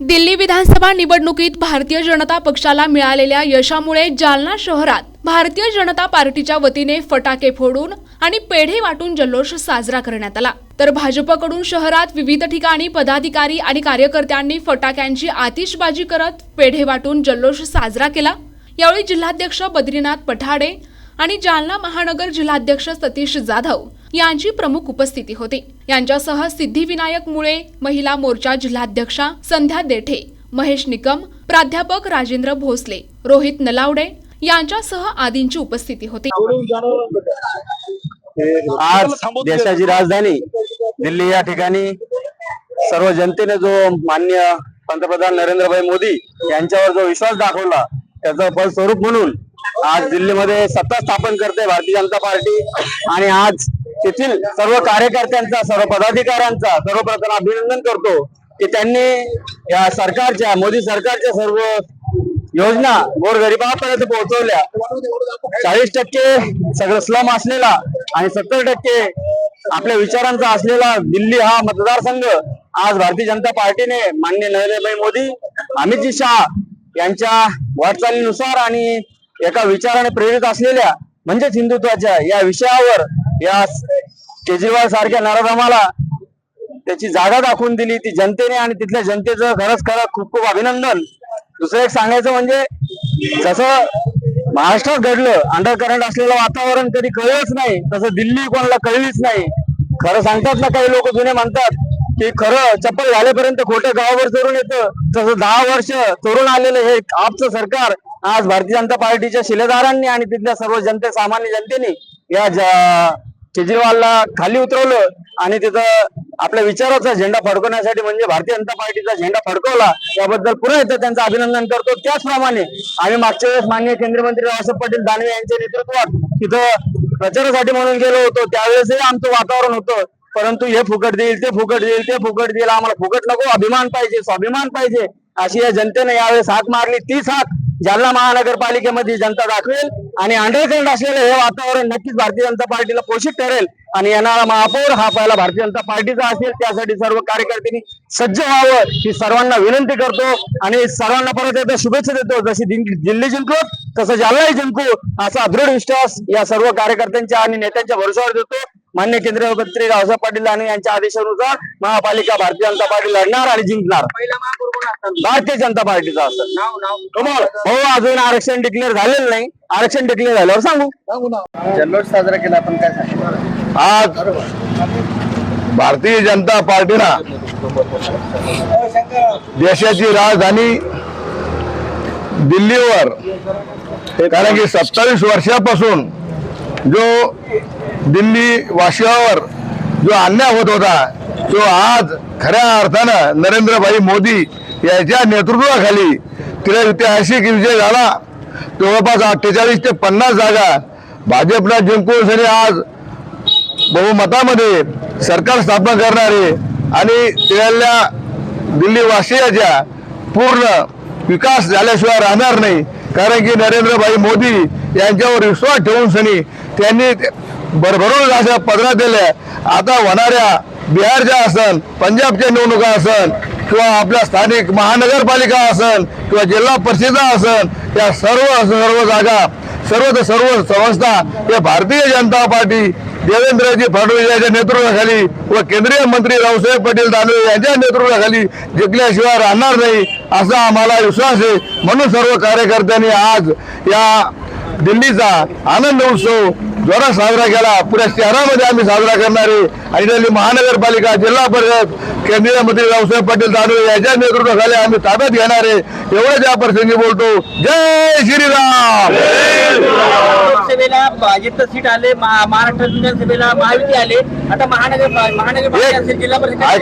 दिल्ली विधानसभा निवडणुकीत भारतीय जनता पक्षाला मिळालेल्या यशामुळे जालना शहरात भारतीय जनता पार्टीच्या वतीने फटाके फोडून आणि पेढे वाटून जल्लोष साजरा करण्यात आला। तर भाजपकडून शहरात विविध ठिकाणी पदाधिकारी आणि कार्यकर्त्यांनी फटाक्यांची आतिषबाजी करत पेढे वाटून जल्लोष साजरा केला। यावेळी जिल्हाध्यक्ष बद्रीनाथ पठाडे आणि जालना महानगर जिल्हाध्यक्ष सतीश जाधव यांची प्रमुख उपस्थिती होती। यांच्यासह सिद्धिविनायक मुळे महिला मोर्चा जिल्हाध्यक्षा संध्या देठे, महेश निकम, प्राध्यापक राजेंद्र भोसले, रोहित नलावडे यांच्यासह आदींची उपस्थिती होती। आज देशाची राजधानी दिल्ली या ठिकाणी सर्व जनतेने जो माननीय पंतप्रधान नरेंद्रभाई मोदी यांच्यावर जो विश्वास दाखवला त्याचं फलस्वरूप म्हणून आज दिल्लीमध्ये सत्ता स्थापन करते भारतीय जनता पार्टी। आणि आज तेथील सर्व कार्यकर्त्यांचा, सर्व पदाधिकाऱ्यांचा सर्वप्रथम अभिनंदन करतो की त्यांनी या सरकारच्या, मोदी सरकारच्या सर्व योजना गोरगरिबांपर्यंत पोहोचवल्या। 40% सगळं स्लम असलेला आणि 70% आपल्या विचारांचा असलेला दिल्ली हा मतदारसंघ आज भारतीय जनता पार्टीने माननीय नरेंद्रभाई मोदी, अमित शहा यांच्या वाटचालीनुसार आणि एका विचाराने प्रेरित असलेल्या म्हणजेच हिंदुत्वाच्या या विषयावर या केजरीवाल सारख्या नराधमाला त्याची जागा दाखवून दिली ती जनतेने। आणि तिथल्या जनतेचं खरंच खूप खूप अभिनंदन। दुसरं एक सांगायचं म्हणजे जसं महाराष्ट्रात घडलं अंडरकरंट असलेलं वातावरण कधी कळलंच नाही, तसं दिल्ली कोणाला कळलीच नाही। खरं सांगतात ना काही लोक जुने म्हणतात की खरं चप्पल घालेपर्यंत खोटं गावावर चोरून येतं, तसं 10 वर्ष चोरून आलेलं हे आपचं सरकार आज भारतीय जनता पार्टीच्या शिलेदारांनी आणि तिथल्या सर्व जनते, सामान्य जनतेने या केजरीवालला खाली उतरवलं आणि तिथं आपल्या विचाराचा झेंडा फडकवण्यासाठी म्हणजे भारतीय जनता पार्टीचा झेंडा फडकवला। याबद्दल पुन्हा एकदा त्यांचं अभिनंदन करतो। त्याचप्रमाणे आम्ही मागच्या वेळेस माननीय केंद्रीय मंत्री रावसाहेब पाटील दानवे यांच्या नेतृत्वात तिथं प्रचारासाठी म्हणून गेलो होतो, त्यावेळेसही आमचं वातावरण होतं, परंतु हे फुकट देईल, ते फुकट देईल, ते फुकट देईल, आम्हाला फुकट नको, अभिमान पाहिजे, स्वाभिमान पाहिजे, अशी या जनतेने यावेळेस हाक मारली। तीच हाक जालना महानगरपालिकेमध्ये जनता दाखवेल आणि अंडरकरंट असलेलं हे वातावरण नक्कीच भारतीय जनता पार्टीला पोषक ठरेल आणि येणारा महापौर हा पहिला भारतीय जनता पार्टीचा असेल। त्यासाठी सर्व कार्यकर्त्यांनी सज्ज व्हावं ही सर्वांना विनंती करतो आणि सर्वांना परत एकदा शुभेच्छा देतो। जशी दिल्ली जिंकलो तसं जालनाही जिंकू असा दृढ विश्वास या सर्व कार्यकर्त्यांच्या आणि नेत्यांच्या भरोश्यावर देतो। माननीय केंद्रीय मंत्री रावसाहेब पाटील दानवे यांच्या आदेशानुसार महापालिका भारतीय जनता पार्टी लढणार आणि जिंकणार भारतीय जनता पार्टीचा असेल। हो, अजून आरक्षण डिक्लेअर झालेलं नाही, आरक्षण डिक्लेअर झाल्यावर सांगू ना। जल्लोष साजरा केला आपण काय सांगू? आज भारतीय जनता पार्टीनं देशाची राजधानी दिल्लीवर, कारण की 27 वर्षापासून जो दिल्ली वासियांवर जो अन्याय होत होता तो आज खऱ्या अर्थानं नरेंद्रभाई मोदी यांच्या नेतृत्वाखाली तिला ऐतिहासिक विजय झाला। जवळपास 48 ते 50 जागा भाजपला जिंकून सरी आज बहुमतामध्ये सरकार स्थापना करणारे आणि तिथल्या दिल्ली वासियाच्या पूर्ण विकास झाल्याशिवाय राहणार नाही। कारण की नरेंद्रभाई मोदी यांच्यावर विश्वास ठेवून सनी त्यांनी भरभरून अशा पदरात दिल्या। आता होणाऱ्या बिहारच्या असन, पंजाबच्या निवडणुका असन किंवा आपल्या स्थानिक महानगरपालिका असन किंवा जिल्हा परिषदा असन, या सर्व जागा, सर्व संस्था या भारतीय जनता पार्टी देवेंद्रजी फडणवीस यांच्या नेतृत्वाखाली व केंद्रीय मंत्री रावसाहेब पाटील दानवे यांच्या नेतृत्वाखाली जिंकल्याशिवाय राहणार नाही असा आम्हाला विश्वास आहे। म्हणून सर्व कार्यकर्त्यांनी आज या दिल्लीचा आनंद उत्सव जोरात साजरा केला। पुऱ्या शहरामध्ये आम्ही साजरा करणार आहे आणि दिल्ली महानगरपालिका, जिल्हा परिषद केंद्रीय मंत्री रावसाहेब पाटील दानवे यांच्या नेतृत्वाखाली आम्ही ताब्यात घेणार आहे। एवढंच या प्रसंगी बोलतो। जय श्रीराम। लोकसभेला भाजपचं सीट आले, महाराष्ट्र विधानसभेला महायुती आले, आता महानगरपालिका असेल, जिल्हा परिषद काय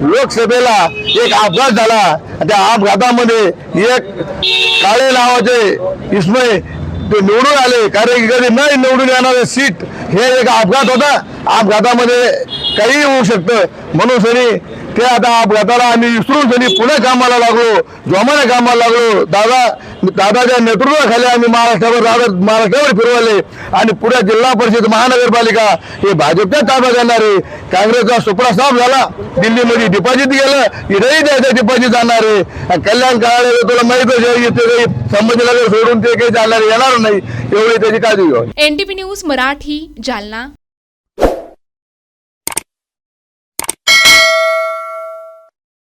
लोकसभेला एक अपघात झाला। त्या अपघातामध्ये एक काळे नावाचे इस्मय ते निवडून आले, कारण की कधी नाही निवडून येणारे सीट हे एक अपघात होता। अपघातामध्ये काही होऊ शकतं म्हणून सनी ते आता अपघाताला आम्ही विसरून सनी पुणे कामाला लागलो, जोमाने कामाला लागलो। दादा दादाच्या नेतृत्वाखाली आम्ही महाराष्ट्रावर फिरवले आणि पुढे जिल्हा परिषद महानगरपालिका हे भाजपच्या ताब्यात येणार आहे. काँग्रेसचा सुपडा साफ झाला, दिल्लीमध्ये डिपॉझिट गेलं, इथेही त्याचं डिपॉझिट जाणार आहे. कल्याण काळे तुला माहितच आहे, इथे काही संभाजीनगर सोडून ते काही जाणार येणार नाही, एवढी त्याची काळजी घ्यावी. NTV news Marathi, Jalna.